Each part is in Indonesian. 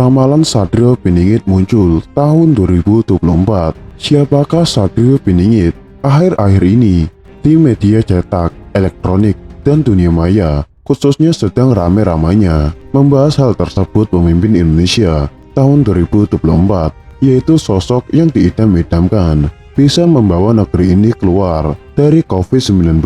Ramalan Satrio Piningit muncul tahun 2024. Siapakah Satrio Piningit? Akhir-akhir ini, di media cetak, elektronik, dan dunia maya khususnya sedang rame-ramainya membahas hal tersebut pemimpin Indonesia tahun 2024, yaitu sosok yang diidam-idamkan bisa membawa negeri ini keluar dari COVID-19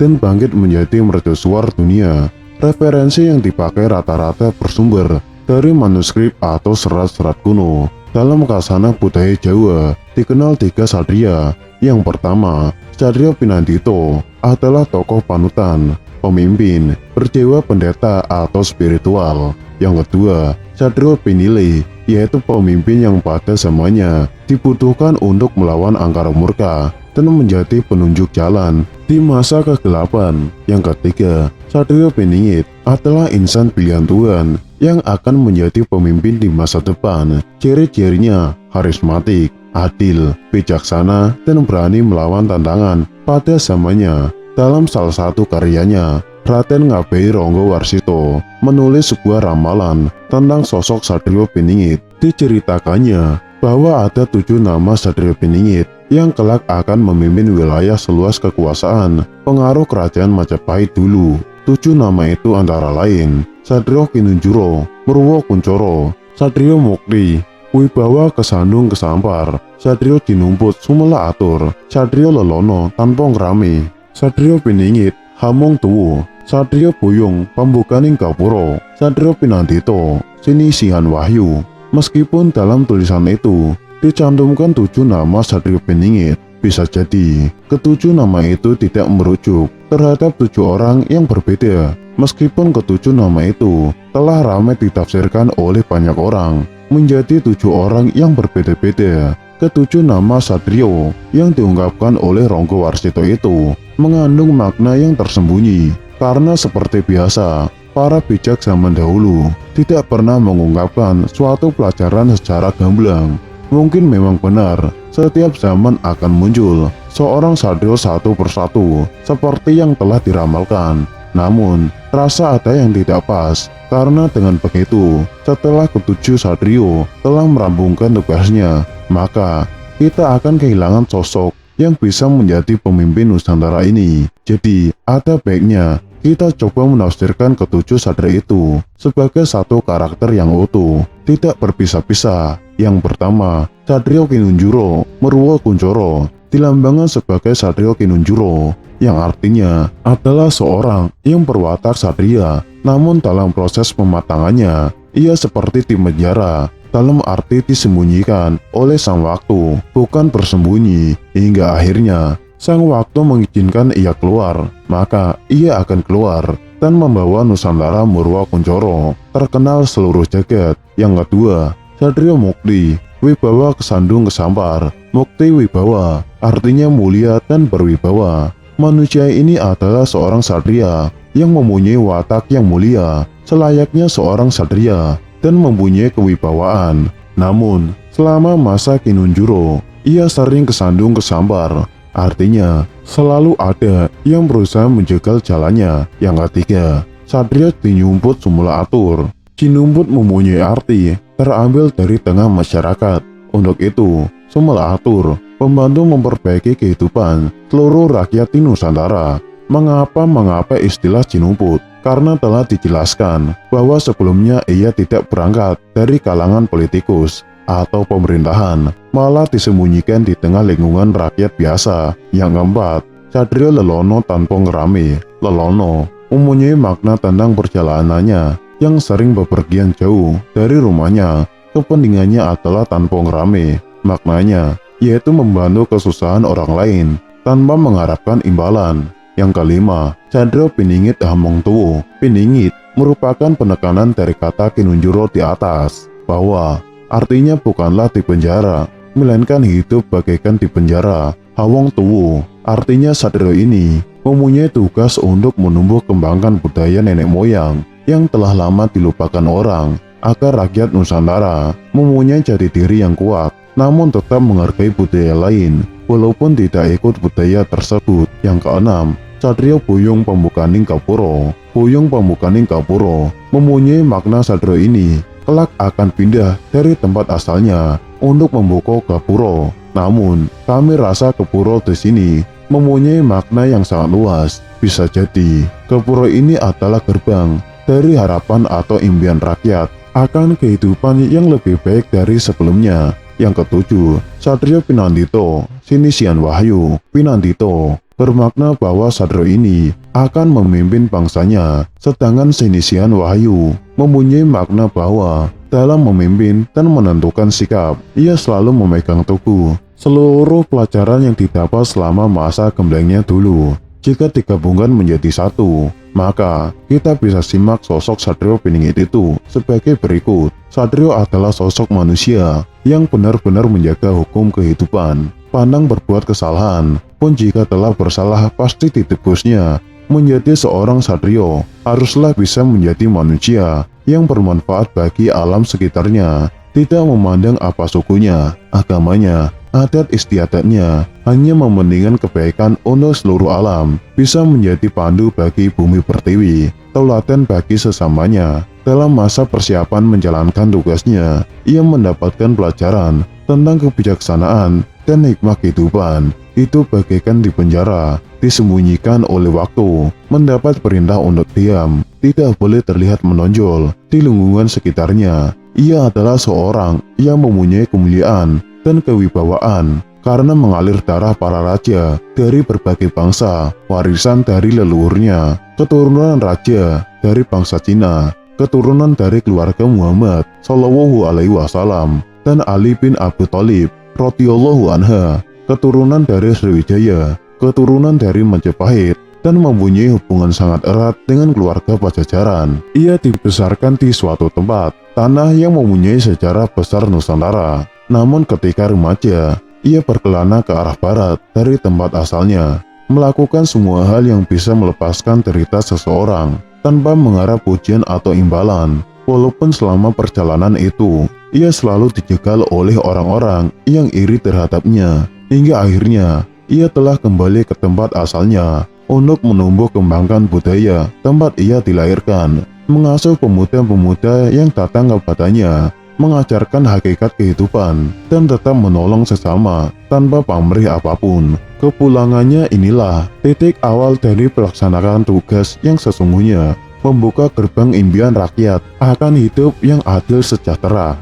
dan bangkit menjadi mercusuar dunia. Referensi yang dipakai rata-rata bersumber dari manuskrip atau serat-serat kuno. Dalam khasana budaya Jawa, dikenal 3 satria. Yang pertama, Satrio Pinandito adalah tokoh panutan, pemimpin, berjiwa pendeta atau spiritual. Yang kedua, Satrio Pinile, yaitu pemimpin yang pada zamannya dibutuhkan untuk melawan angkara murka dan menjadi penunjuk jalan di masa kegelapan. Yang ketiga, Satrio Piningit adalah insan pilihan Tuhan yang akan menjadi pemimpin di masa depan. Ciri-cirinya harismatik, adil, bijaksana, dan berani melawan tantangan pada zamannya. Dalam salah satu karyanya, Raden Ngabei Ronggo Warsito menulis sebuah ramalan tentang sosok Satrio Piningit. Diceritakannya bahwa ada 7 nama Satrio Piningit yang kelak akan memimpin wilayah seluas kekuasaan pengaruh kerajaan Majapahit dulu. 7 nama itu antara lain Satrio Kinunjuro, Murwo Kuncoro, Satrio Mukti, Wibawa Kesandung Kesampar, Satrio Jinumput Sumela Atur, Satrio Lelono Tanpong Rame, Satrio Piningit Hamong Tuwu, Satrio Buyung Pambukaning Gapuro, Satrio Pinandito Sinisihan Wahyu. Meskipun dalam tulisan itu dicantumkan 7 nama Satrio Piningit, bisa jadi ke-7 nama itu tidak merujuk terhadap 7 orang yang berbeda. Meskipun ke-7 nama itu telah ramai ditafsirkan oleh banyak orang menjadi 7 orang yang berbeda-beda. Ke-7 nama Satrio yang diungkapkan oleh Ronggo Warsito itu mengandung makna yang tersembunyi, karena seperti biasa, para bijak zaman dahulu tidak pernah mengungkapkan suatu pelajaran secara gamblang. Mungkin memang benar, setiap zaman akan muncul seorang satrio satu persatu seperti yang telah diramalkan. Namun, rasa ada yang tidak pas, karena dengan begitu, setelah ke-7 satrio telah merampungkan tugasnya, maka kita akan kehilangan sosok yang bisa menjadi pemimpin Nusantara ini. Jadi, ada baiknya kita coba menafsirkan ke-7 satria itu sebagai satu karakter yang utuh, tidak berpisah-pisah. Yang pertama, Satrio Kinunjuro, Murwo Kuncoro, dilambangkan sebagai Satrio Kinunjuro, yang artinya adalah seorang yang berwatak satria, namun dalam proses pematangannya, ia seperti di penjara, dalam arti disembunyikan oleh sang waktu, bukan bersembunyi, hingga akhirnya sang waktu mengizinkan ia keluar, maka ia akan keluar dan membawa Nusantara Murwo Kuncoro terkenal seluruh jagat. Yang kedua, Satrio Mukti, Wibawa Kesandung Kesampar. Mukti Wibawa artinya mulia dan berwibawa. Manusia ini adalah seorang satria yang mempunyai watak yang mulia, selayaknya seorang satria, dan mempunyai kewibawaan. Namun, selama masa Kinunjuro, ia sering kesandung kesampar. Artinya, selalu ada yang berusaha menjegal jalannya. Yang ketiga, Satrio Jinumput Sumela Atur. Jinumput mempunyai arti terambil dari tengah masyarakat. Untuk itu, Sumela Atur membantu memperbaiki kehidupan seluruh rakyat di Nusantara. Mengapa istilah Jinumput? Karena telah dijelaskan bahwa sebelumnya ia tidak berangkat dari kalangan politikus atau pemerintahan, malah disembunyikan di tengah lingkungan rakyat biasa. Yang keempat, Satrio Lelono Tanpong Rame. Lelono mempunyai makna tentang perjalanannya yang sering bepergian jauh dari rumahnya. Kepentingannya adalah Tanpong Rame. Maknanya yaitu membantu kesusahan orang lain tanpa mengharapkan imbalan. Yang kelima, Satrio Piningit Hamong Tuwu. Piningit merupakan penekanan dari kata Kinunjuro di atas, bahwa artinya bukanlah di penjara, melainkan hidup bagaikan di penjara. Hawong Tuwu artinya satrio ini mempunyai tugas untuk menumbuh kembangkan budaya nenek moyang yang telah lama dilupakan orang, agar rakyat Nusantara mempunyai jati diri yang kuat, namun tetap menghargai budaya lain, walaupun tidak ikut budaya tersebut. Yang keenam, Satrio Buyung Pambukaning Gapuro. Buyung Pambukaning Gapuro mempunyai makna satrio ini kelak akan pindah dari tempat asalnya untuk membuka ke pura. Namun, kami rasa ke pura di sini mempunyai makna yang sangat luas. Bisa jadi, ke pura ini adalah gerbang dari harapan atau impian rakyat akan kehidupan yang lebih baik dari sebelumnya. Yang ketujuh, Satrio Pinandito, Sinisian Wahyu. Pinandito bermakna bahwa Satrio ini akan memimpin bangsanya, sedangkan Sinisian Wahyu mempunyai makna bahwa dalam memimpin dan menentukan sikap, ia selalu memegang teguh seluruh pelajaran yang didapat selama masa gemblengnya dulu. Jika digabungkan menjadi satu, maka kita bisa simak sosok Satrio Piningit itu sebagai berikut. Satrio adalah sosok manusia yang benar-benar menjaga hukum kehidupan. Pandang berbuat kesalahan, pun jika telah bersalah pasti ditebusnya. Menjadi seorang Satrio, haruslah bisa menjadi manusia yang bermanfaat bagi alam sekitarnya, tidak memandang apa sukunya, agamanya, adat istiadatnya, hanya mementingkan kebaikan untuk seluruh alam, bisa menjadi pandu bagi bumi pertiwi, tauladan bagi sesamanya. Dalam masa persiapan menjalankan tugasnya, ia mendapatkan pelajaran tentang kebijaksanaan dan hikmah kehidupan. Itu bagaikan di penjara, disembunyikan oleh waktu, mendapat perintah untuk diam, tidak boleh terlihat menonjol di lingkungan sekitarnya. Ia adalah seorang yang mempunyai kemuliaan dan kewibawaan karena mengalir darah para raja dari berbagai bangsa, warisan dari leluhurnya, keturunan raja dari bangsa Cina, keturunan dari keluarga Muhammad Shallallahu Alaihi Wasallam, dan Ali bin Abi Thalib radhiyallahu anha, keturunan dari Sriwijaya, keturunan dari Majapahit, dan mempunyai hubungan sangat erat dengan keluarga Pajajaran. Ia dibesarkan di suatu tempat, tanah yang mempunyai sejarah besar Nusantara. Namun ketika remaja, ia berkelana ke arah barat dari tempat asalnya, melakukan semua hal yang bisa melepaskan derita seseorang, tanpa mengharap pujian atau imbalan. Walaupun selama perjalanan itu, ia selalu dijegal oleh orang-orang yang iri terhadapnya, hingga akhirnya ia telah kembali ke tempat asalnya untuk menumbuh kembangkan budaya tempat ia dilahirkan, mengasuh pemuda-pemuda yang datang kepadanya, mengajarkan hakikat kehidupan, dan tetap menolong sesama tanpa pamrih apapun. Kepulangannya inilah titik awal dari pelaksanaan tugas yang sesungguhnya, membuka gerbang impian rakyat akan hidup yang adil sejahtera.